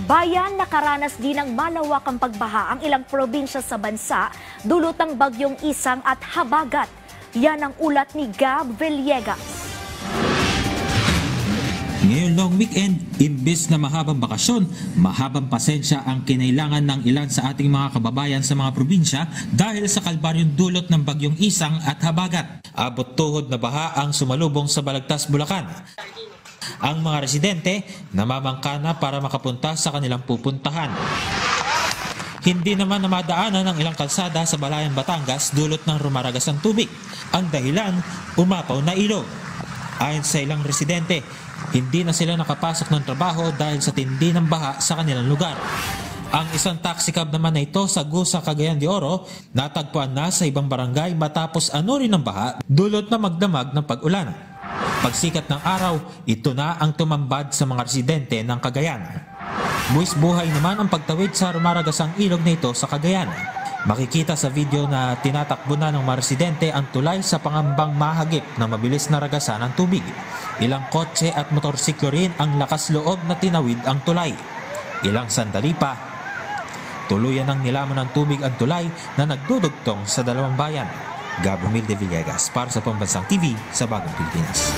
Bayan nakaranas din ng malawakang pagbaha ang ilang probinsya sa bansa dulot ng bagyong Isang at Habagat. Yan ang ulat ni Gab Villegas. Ngayong long weekend, imbes na mahabang bakasyon, mahabang pasensya ang kinailangan ng ilan sa ating mga kababayan sa mga probinsya dahil sa kalbaryong dulot ng bagyong Isang at Habagat. Abot tuhod na baha ang sumalubong sa Balagtas, Bulacan. Ang mga residente namamangka na para makapunta sa kanilang pupuntahan. Hindi naman namadaanan ng ilang kalsada sa Balayan, Batangas dulot ng rumaragas ang tubig. Ang dahilan, umapaw na ilog. Ayon sa ilang residente, hindi na sila nakapasok ng trabaho dahil sa tindi ng baha sa kanilang lugar. Ang isang taxi cab naman na ito sa Gusa, Cagayan de Oro, natagpuan na sa ibang barangay matapos anurin ng baha dulot na magdamag ng pag-ulan. Pagsikat ng araw, ito na ang tumambad sa mga residente ng Cagayan. Buwis buhay naman ang pagtawid sa rumaragasang ilog na ito sa Cagayan. Makikita sa video na tinatakbo na ng mga residente ang tulay sa pangambang mahagip na mabilis na ragasan ng tubig. Ilang kotse at motorsiklo rin ang lakas loob na tinawid ang tulay. Ilang sandali pa, tuluyan ng nilamon ng tubig ang tulay na nagdudugtong sa dalawang bayan. Gab Villegas para sa Pambansang TV sa Bagong Pilipinas.